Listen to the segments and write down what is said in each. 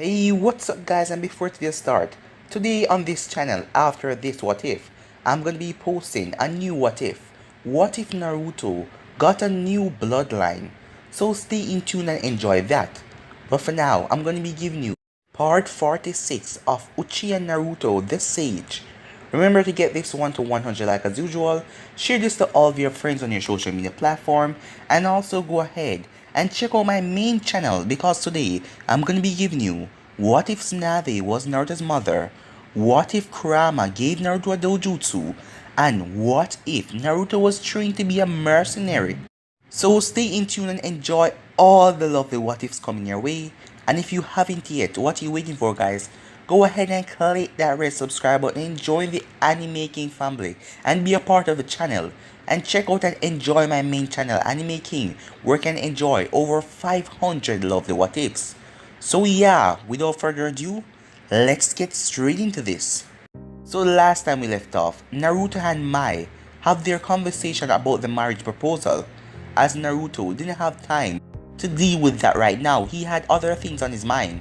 Hey, what's up guys, and before today's start, today on this channel, after this what if, I'm gonna be posting a new what if. What if Naruto got a new bloodline? So stay in tune and enjoy that. But for now, I'm gonna be giving you part 46 of Uchiha Naruto the Sage. Remember to get this one to 100 like as usual, share this to all of your friends on your social media platform, and also go ahead and check out my main channel because today I'm gonna be giving you what if Tsunade was Naruto's mother, what if Kurama gave Naruto a dojutsu, and what if Naruto was trained to be a mercenary. So stay in tune and enjoy all the lovely what ifs coming your way. And if you haven't yet, what are you waiting for guys? Go ahead and click that red subscribe button and join the Anime King family and be a part of the channel. And check out and enjoy my main channel Anime King, where you can enjoy over 500 lovely what ifs. So yeah, without further ado, let's get straight into this. So last time we left off, Naruto and Mai have their conversation about the marriage proposal, as Naruto didn't have time to deal with that right now. He had other things on his mind.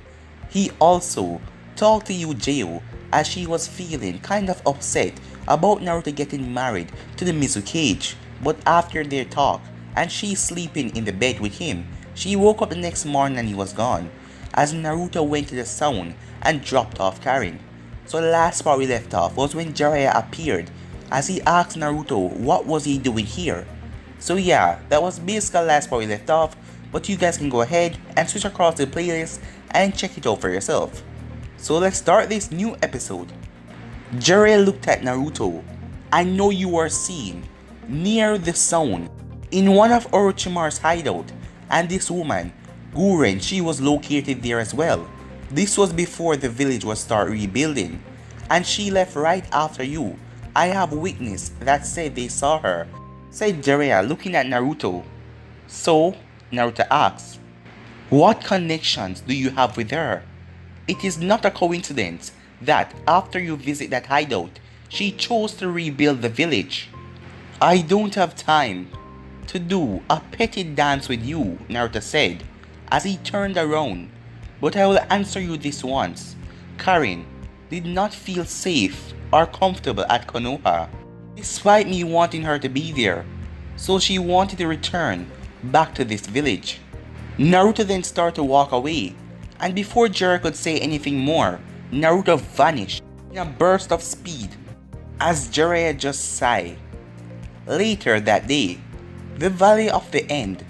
He also talked to Yujeo as she was feeling kind of upset about Naruto getting married to the Mizukage. But after their talk and she sleeping in the bed with him, she woke up the next morning and he was gone, as Naruto went to the town and dropped off Karin. So the last part we left off was when Jiraiya appeared, as he asked Naruto what was he doing here. So yeah, that was basically the last part we left off, but you guys can go ahead and switch across the playlist and check it out for yourself. So let's start this new episode. Jiraiya looked at Naruto. I know you are seen near the zone in one of Orochimaru's hideout, and this woman, Guren, she was located there as well. This was before the village was start rebuilding, and she left right after you. I have witness that said they saw her, said Jiraiya looking at Naruto. So, Naruto asks, what connections do you have with her? It is not a coincidence that after you visit that hideout, she chose to rebuild the village. I don't have time to do a petty dance with you, Naruto said, as he turned around. But I will answer you this once. Karin did not feel safe or comfortable at Konoha, despite me wanting her to be there, so she wanted to return back to this village. Naruto then started to walk away, and before Jiraiya could say anything more, Naruto vanished in a burst of speed, as Jiraiya just sighed. Later that day, the Valley of the End,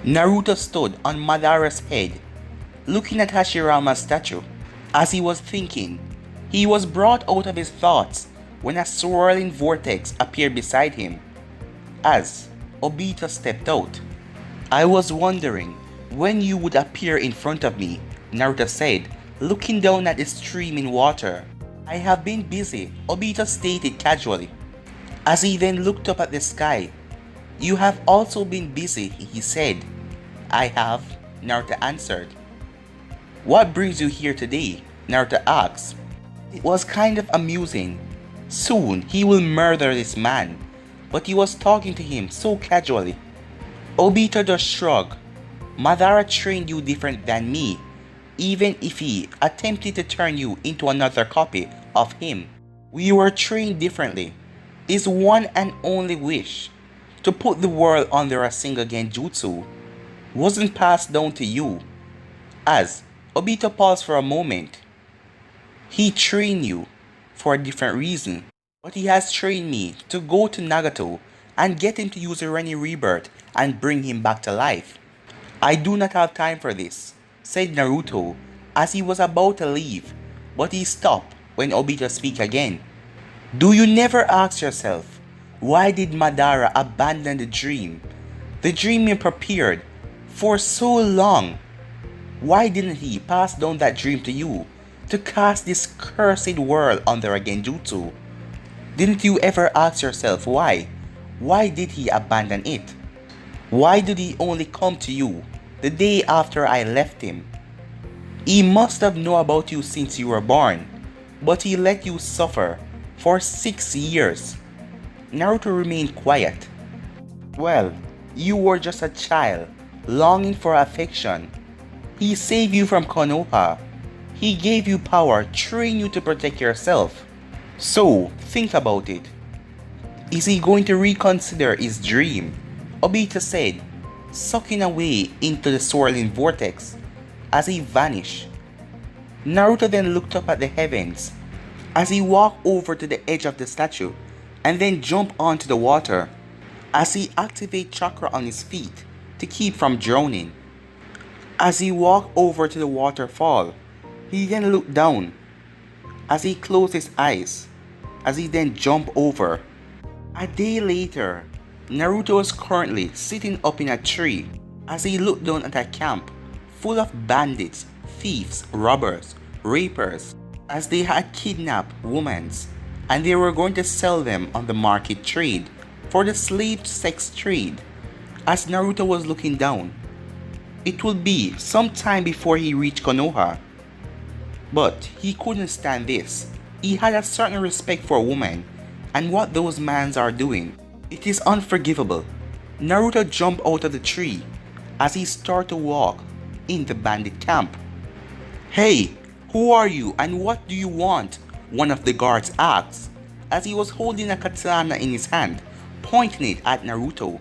Naruto stood on Madara's head, looking at Hashirama's statue. As he was thinking, he was brought out of his thoughts when a swirling vortex appeared beside him, as Obito stepped out. I was wondering when you would appear in front of me, Naruto said, looking down at the streaming water. I have been busy, Obito stated casually, as he then looked up at the sky. You have also been busy, he said. I have, Naruto answered. What brings you here today? Naruto asked. It was kind of amusing. Soon he will murder this man, but he was talking to him so casually. Obito just shrugged. Madara trained you different than me, even if he attempted to turn you into another copy of him. We were trained differently. His one and only wish, to put the world under a single genjutsu, wasn't passed down to you. As Obito paused for a moment. He trained you for a different reason, but he has trained me to go to Nagato and get him to use a Rinnegan rebirth and bring him back to life. I do not have time for this, said Naruto as he was about to leave, but he stopped when Obito spoke again. Do you never ask yourself, why did Madara abandon the dream you prepared for so long? Why didn't he pass down that dream to you, to cast this cursed world under a genjutsu? Didn't you ever ask yourself why? Why did he abandon it? Why did he only come to you the day after I left him? He must have known about you since you were born, but he let you suffer for 6 years. Naruto remained quiet. Well, you were just a child, longing for affection. He saved you from Konoha. He gave you power, trained you to protect yourself. So, think about it. Is he going to reconsider his dream? Obito said, sucking away into the swirling vortex as he vanished. Naruto then looked up at the heavens as he walked over to the edge of the statue and then jumped onto the water as he activated chakra on his feet to keep from drowning. As he walked over to the waterfall, he then looked down as he closed his eyes as he then jumped over. A day later, Naruto was currently sitting up in a tree as he looked down at a camp full of bandits, thieves, robbers, rapers, as they had kidnapped women and they were going to sell them on the market trade for the slave sex trade. As Naruto was looking down, it would be some time before he reached Konoha. But he couldn't stand this. He had a certain respect for women and what those mans are doing. It is unforgivable. Naruto jumped out of the tree as he started to walk in the bandit camp. "Hey, who are you and what do you want?" one of the guards asked as he was holding a katana in his hand, pointing it at Naruto.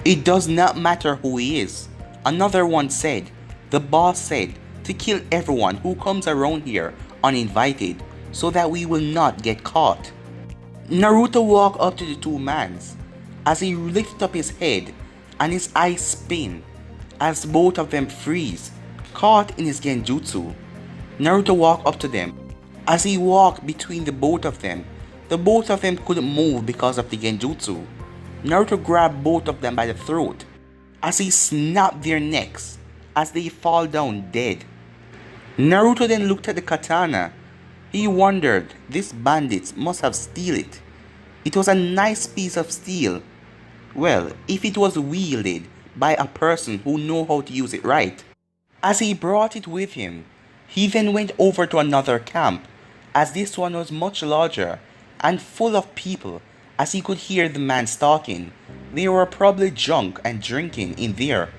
"It does not matter who he is," another one said. "The boss said to kill everyone who comes around here uninvited so that we will not get caught." Naruto walked up to the two mans as he lifted up his head and his eyes spin as both of them freeze, caught in his genjutsu. Naruto walked up to them. As he walked between the both of them couldn't move because of the genjutsu. Naruto grabbed both of them by the throat as he snapped their necks as they fall down dead. Naruto then looked at the katana. He wondered these bandits must have stolen it. It was a nice piece of steel. Well, if it was wielded by a person who knew how to use it right. As he brought it with him, he then went over to another camp as this one was much larger and full of people as he could hear the man talking. They were probably drunk and drinking in there.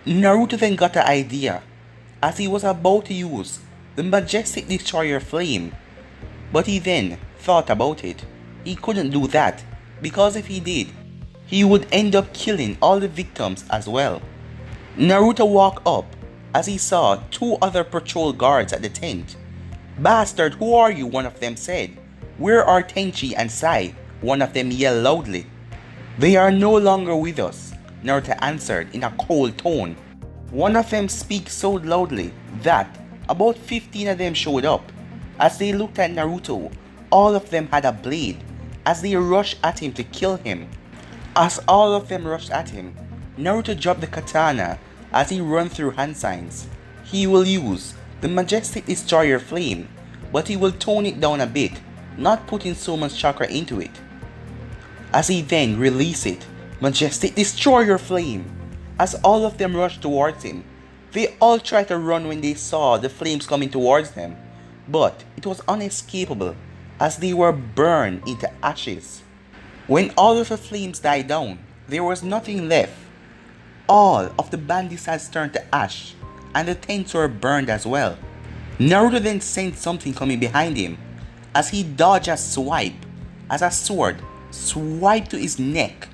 Naruto then got the idea as he was about to use the majestic destroyer flame, but he then thought about it. He couldn't do that because if he did, he would end up killing all the victims as well. Naruto walked up as he saw two other patrol guards at the tent. "Bastard, who are you?" one of them said. "Where are Tenchi and Sai?" one of them yelled loudly. "They are no longer with us," Naruto answered in a cold tone. One of them speaks so loudly that about 15 of them showed up. As they looked at Naruto, all of them had a blade as they rushed at him to kill him. As all of them rushed at him, Naruto dropped the katana as he ran through hand signs. He will use the majestic destroyer flame, but he will tone it down a bit, not putting so much chakra into it. As he then released it, majestic destroyer flame. As all of them rushed towards him, they all tried to run when they saw the flames coming towards them, but it was unescapable as they were burned into ashes. When all of the flames died down, there was nothing left. All of the bandits had turned to ash, and the tents were burned as well. Naruto then sensed something coming behind him as he dodged a swipe as a sword swiped to his neck.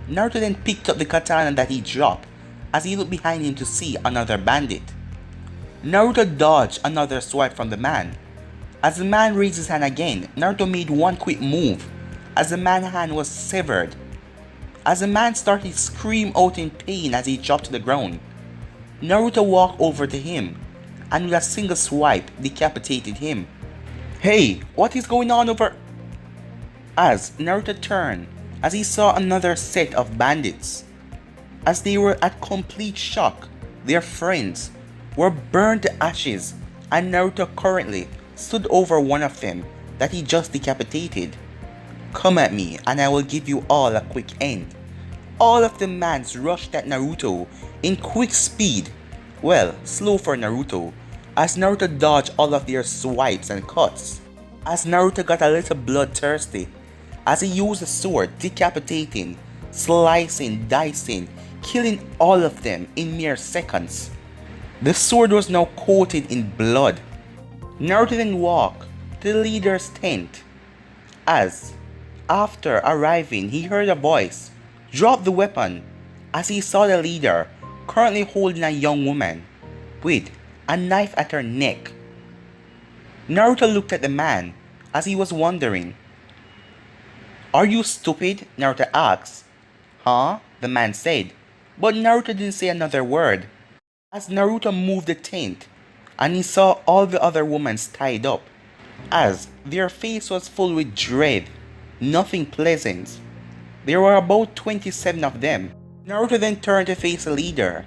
Naruto then picked up the katana that he dropped as he looked behind him to see another bandit. Naruto dodged another swipe from the man. As the man raised his hand again, Naruto made one quick move as the man's hand was severed. As the man started to scream out in pain as he dropped to the ground, Naruto walked over to him and with a single swipe decapitated him. "Hey, what is going on over?" As Naruto turned as he saw another set of bandits. As they were at complete shock, their friends were burned to ashes and Naruto currently stood over one of them that he just decapitated. "Come at me and I will give you all a quick end." All of the mans rushed at Naruto in quick speed. Well, slow for Naruto, as Naruto dodged all of their swipes and cuts. As Naruto got a little bloodthirsty, as he used the sword, decapitating, slicing, dicing, killing all of them in mere seconds. The sword was now coated in blood Naruto then walked to the leader's tent. As, after arriving, he heard a voice drop the weapon as he saw the leader currently holding a young woman with a knife at her neck. Naruto looked at the man as he was wondering. "Are you stupid?" Naruto asked. "Huh?" the man said, but Naruto didn't say another word. As Naruto moved the tent and he saw all the other women tied up, as their face was full with dread, nothing pleasant. There were about 27 of them. Naruto then turned to face the leader,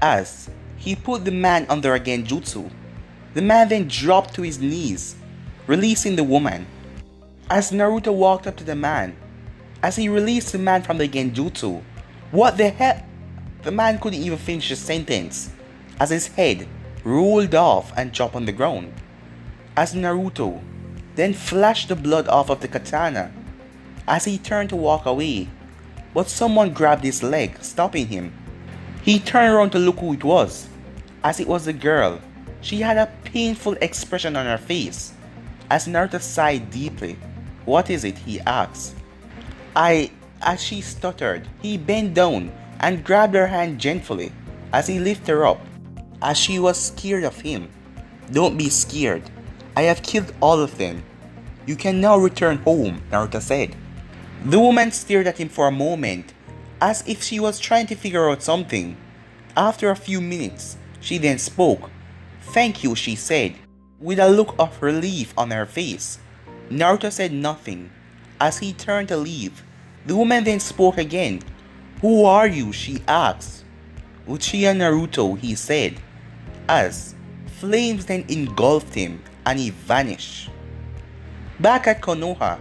as he put the man under a genjutsu. The man then dropped to his knees, releasing the woman. As Naruto walked up to the man, as he released the man from the genjutsu, what the hell? The man couldn't even finish the sentence, as his head rolled off and dropped on the ground. As Naruto then flashed the blood off of the katana, as he turned to walk away, but someone grabbed his leg, stopping him. He turned around to look who it was, as it was the girl. She had a painful expression on her face. As Naruto sighed deeply. "What is it?" he asked. As she stuttered, he bent down and grabbed her hand gently as he lifted her up, as she was scared of him. "Don't be scared. I have killed all of them. You can now return home," Naruto said. The woman stared at him for a moment, as if she was trying to figure out something. After a few minutes, she then spoke. "Thank you," she said, with a look of relief on her face. Naruto said nothing. As he turned to leave, the woman then spoke again. "Who are you?" she asked. "Uchiha Naruto," he said, as flames then engulfed him and he vanished. Back at Konoha,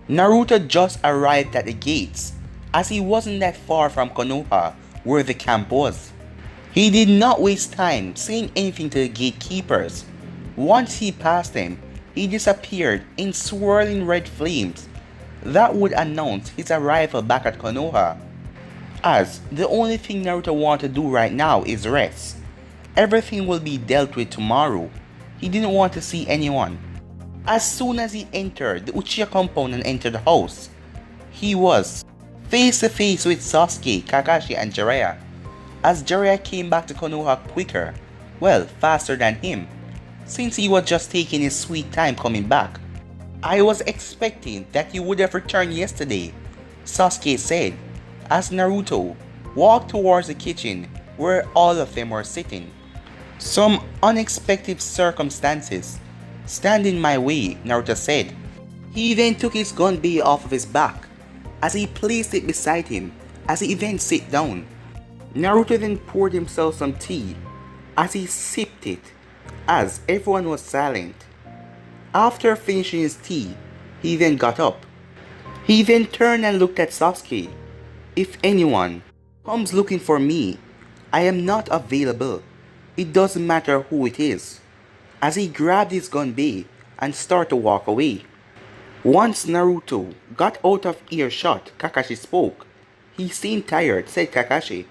Naruto just arrived at the gates, as he wasn't that far from Konoha where the camp was. He did not waste time saying anything to the gatekeepers. Once he passed them, he disappeared in swirling red flames that would announce his arrival back at Konoha, as the only thing Naruto wants to do right now is rest. Everything will be dealt with tomorrow. He didn't want to see anyone. As soon as he entered the Uchiha compound and entered the house, he was face to face with Sasuke, Kakashi and Jiraiya. As Jiraiya came back to Konoha quicker, well, faster than him, since he was just taking his sweet time coming back. "I was expecting that you would have returned yesterday," Sasuke said, as Naruto walked towards the kitchen where all of them were sitting. "Some unexpected circumstances stand in my way," Naruto said. He then took his gunbe off of his back, as he placed it beside him, as he then sat down. Naruto then poured himself some tea, as he sipped it, as everyone was silent. After finishing his tea, he then got up. He then turned and looked at Sasuke. "If anyone comes looking for me, I am not available. It doesn't matter who it is," as he grabbed his gunbe and started to walk away. Once Naruto got out of earshot, Kakashi spoke. "He seemed tired," said Kakashi.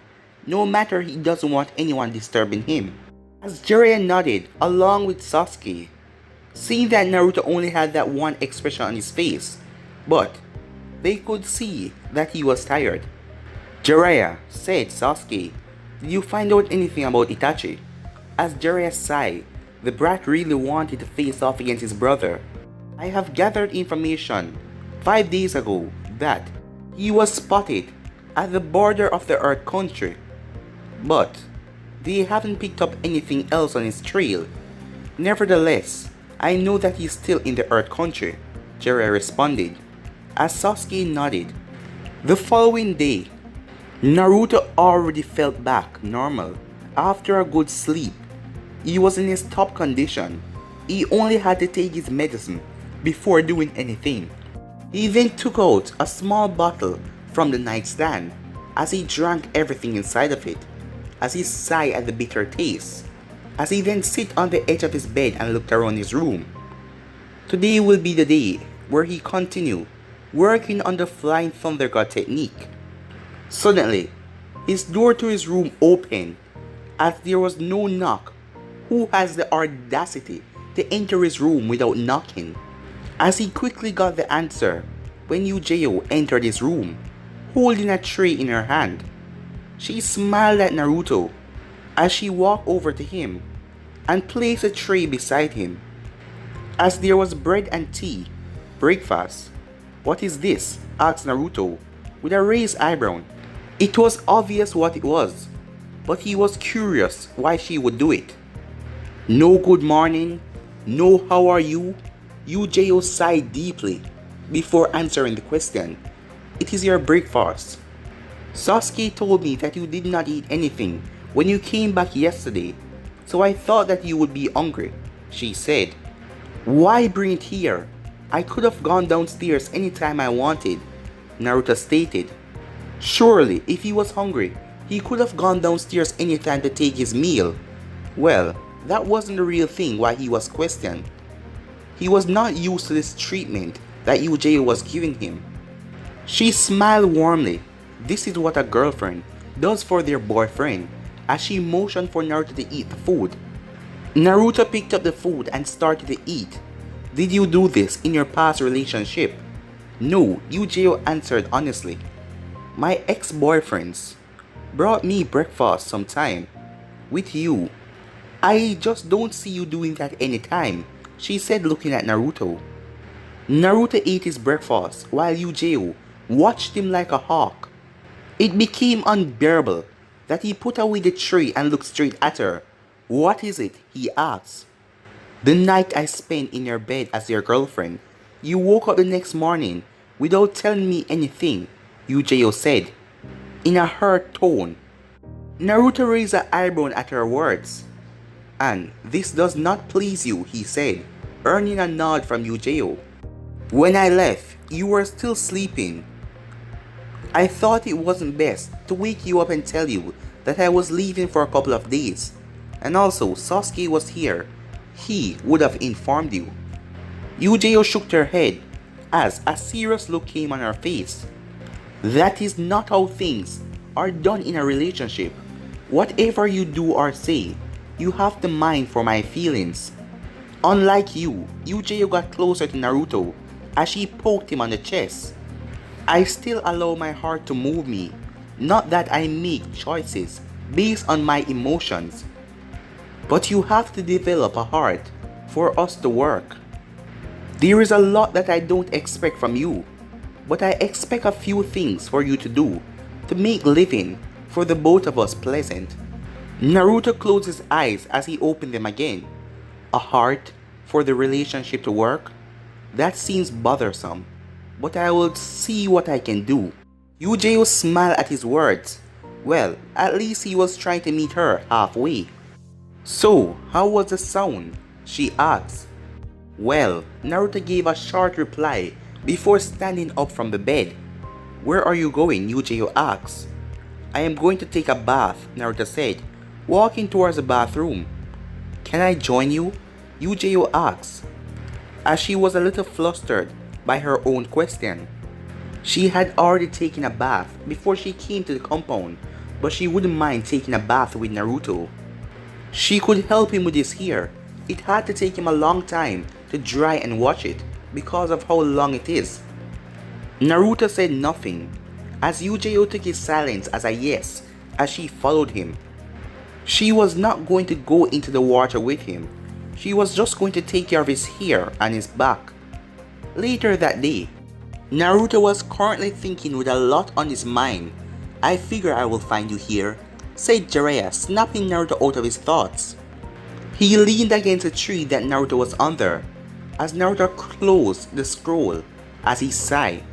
"No matter, he doesn't want anyone disturbing him." As Jiraiya nodded along with Sasuke, seeing that Naruto only had that one expression on his face, but they could see that he was tired. "Jiraiya," said Sasuke, "did you find out anything about Itachi?" As Jiraiya sighed, the brat really wanted to face off against his brother. "I have gathered information 5 days ago that he was spotted at the border of the Earth country, but they haven't picked up anything else on his trail. Nevertheless, I know that he's still in the Earth country," Jiraiya responded, as Sasuke nodded. The following day, Naruto already felt back normal after a good sleep. He was in his top condition. He only had to take his medicine before doing anything. He then took out a small bottle from the nightstand, as he drank everything inside of it, as he sighed at the bitter taste, as he then sat on the edge of his bed and looked around his room. Today will be the day where he continued working on the Flying Thunder God technique. Suddenly, his door to his room opened, as there was no knock. Who has the audacity to enter his room without knocking? As he quickly got the answer when Uchiha entered his room, holding a tray in her hand. She smiled at Naruto as she walked over to him and placed a tray beside him. As there was bread and tea, breakfast. "What is this?" asked Naruto with a raised eyebrow. It was obvious what it was, but he was curious why she would do it. "No good morning, no how are you?" Uchiha sighed deeply before answering the question. "It is your breakfast. Sasuke told me that you did not eat anything when you came back yesterday, so I thought that you would be hungry," she said. "Why bring it here? I could have gone downstairs anytime I wanted," Naruto stated. Surely, if he was hungry, he could have gone downstairs anytime to take his meal. Well, that wasn't the real thing why he was questioned. He was not used to this treatment that Uchiha was giving him. She smiled warmly. This is what a girlfriend does for their boyfriend, as she motioned for Naruto to eat the food. Naruto picked up the food and started to eat. "Did you do this in your past relationship?" "No," Uchiha answered honestly. "My ex-boyfriends brought me breakfast sometime with you. I just don't see you doing that anytime," she said, looking at Naruto. Naruto ate his breakfast while Uchiha watched him like a hawk. It became unbearable that he put away the tray and looked straight at her. "What is it?" he asked. "The night I spent in your bed as your girlfriend, you woke up the next morning without telling me anything," Uchiha said, in a hurt tone. Naruto raised an eyebrow at her words. "And this does not please you," he said, earning a nod from Uchiha. "When I left, you were still sleeping. I thought it wasn't best to wake you up and tell you that I was leaving for a couple of days. And also, Sasuke was here. He would have informed you." Uchiha shook her head as a serious look came on her face. "That is not how things are done in a relationship. Whatever you do or say, you have to mind for my feelings." Unlike you, Uchiha got closer to Naruto as she poked him on the chest. "I still allow my heart to move me, not that I make choices based on my emotions. But you have to develop a heart for us to work. There is a lot that I don't expect from you, but I expect a few things for you to do to make living for the both of us pleasant." Naruto closed his eyes as he opened them again. "A heart for the relationship to work? That seems bothersome, but I will see what I can do." Uchiha smiled at his words. Well, at least he was trying to meet her halfway. "So, how was the sound?" she asked. Well, Naruto gave a short reply before standing up from the bed. "Where are you going?" Uchiha asked. "I am going to take a bath," Naruto said, walking towards the bathroom. "Can I join you?" Uchiha asked, as she was a little flustered by her own question. She had already taken a bath before she came to the compound, but she wouldn't mind taking a bath with Naruto. She could help him with his hair. It had to take him a long time to dry and wash it because of how long it is. Naruto said nothing, as Uchiha took his silence as a yes as she followed him. She was not going to go into the water with him. She was just going to take care of his hair and his back. Later that day, Naruto was currently thinking with a lot on his mind. "I figure I will find you here," said Jiraiya, snapping Naruto out of his thoughts. He leaned against a tree that Naruto was under, as Naruto closed the scroll as he sighed.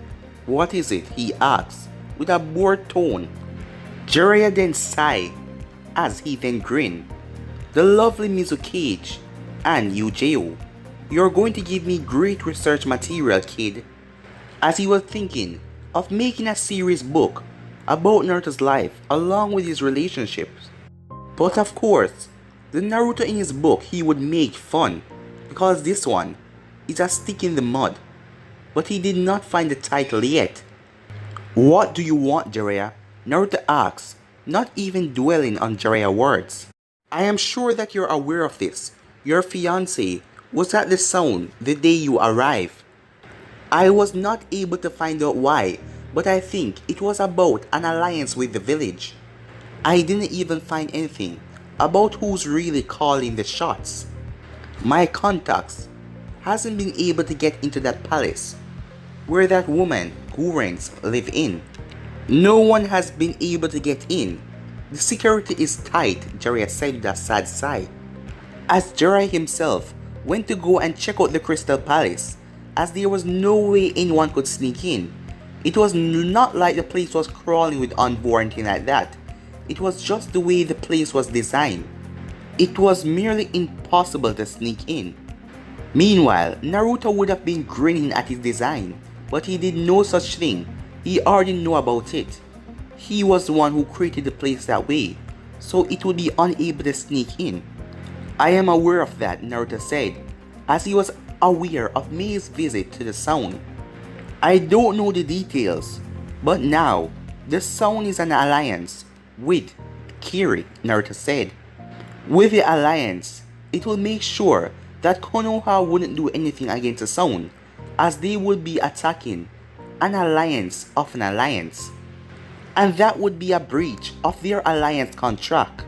"What is it?" he asked, with a bored tone. Jiraiya then sighed, as he then grinned. "The lovely Mizukage and Uchiha, you're going to give me great research material, kid." As he was thinking of making a serious book about Naruto's life along with his relationships. But of course, the Naruto in his book he would make fun, because this one is a stick in the mud. But he did not find the title yet. "What do you want, Jiraiya?" Naruto asked, not even dwelling on Jiraiya's words. "I am sure that you're aware of this. Your fiancé was at the sound the day you arrived. I was not able to find out why, but I think it was about an alliance with the village. I didn't even find anything about who's really calling the shots. My contacts hasn't been able to get into that palace where that woman Gurens live in. No one has been able to get in. The security is tight, Jiraiya said with a sad sigh. As Jiraiya himself went to go and check out the Crystal Palace, as there was no way anyone could sneak in. It was not like the place was crawling with envoy or anything like that. It was just the way the place was designed. It was merely impossible to sneak in. Meanwhile, Naruto would have been grinning at his design, but he did no such thing. He already knew about it. He was the one who created the place that way, so it would be unable to sneak in. I am aware of that, Naruto said, as he was aware of Mei's visit to the Sound. I don't know the details, but now, the Sound is an alliance with Kiri, Naruto said. With the alliance, it will make sure that Konoha wouldn't do anything against the Sound, as they would be attacking an alliance of an alliance. And that would be a breach of their alliance contract,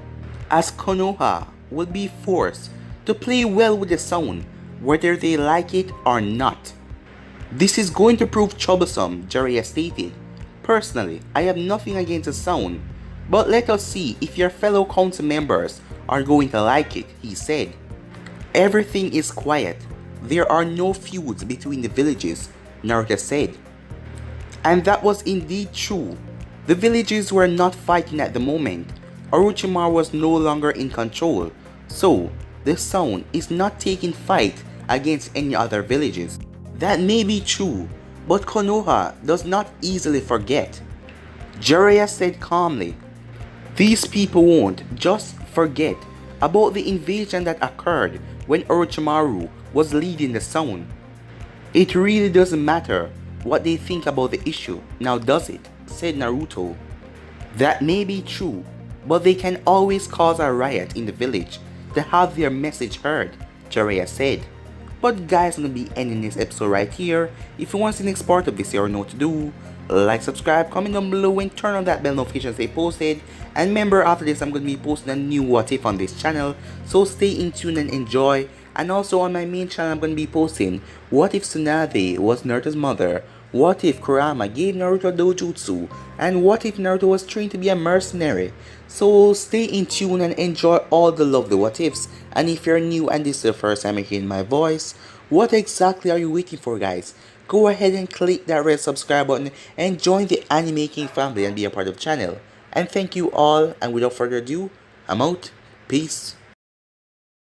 as Konoha would be forced to play well with the Sound, whether they like it or not. This is going to prove troublesome, Jiraiya stated. Personally, I have nothing against the Sound, but let us see if your fellow council members are going to like it, he said. Everything is quiet. There are no feuds between the villages, Naruto said. And that was indeed true. The villages were not fighting at the moment. Orochimaru was no longer in control, so the Sound is not taking fight against any other villages. That may be true, but Konoha does not easily forget. Jiraiya said calmly. These people won't just forget about the invasion that occurred when Orochimaru was leading the Sound. It really doesn't matter what they think about the issue, now does it? Said Naruto. That may be true, but they can always cause a riot in the village to have their message heard, Jiraiya said. But guys, I'm gonna be ending this episode right here. If you want to see the next part of this, you already know what to do. Like, subscribe, comment down below, and turn on that bell notification stay posted. And remember, after this, I'm gonna be posting a new what if on this channel, so stay in tune and enjoy. And also on my main channel, I'm gonna be posting what if Tsunade was Naruto's mother, what if Kurama gave Naruto dojutsu, and what if Naruto was trained to be a mercenary. So stay in tune and enjoy all the lovely what ifs. And if you're new and this is the first time you're hearing my voice, what exactly are you waiting for, guys? Go ahead and click that red subscribe button and join the Anime King family and be a part of the channel. And thank you all, and without further ado, I'm out. Peace.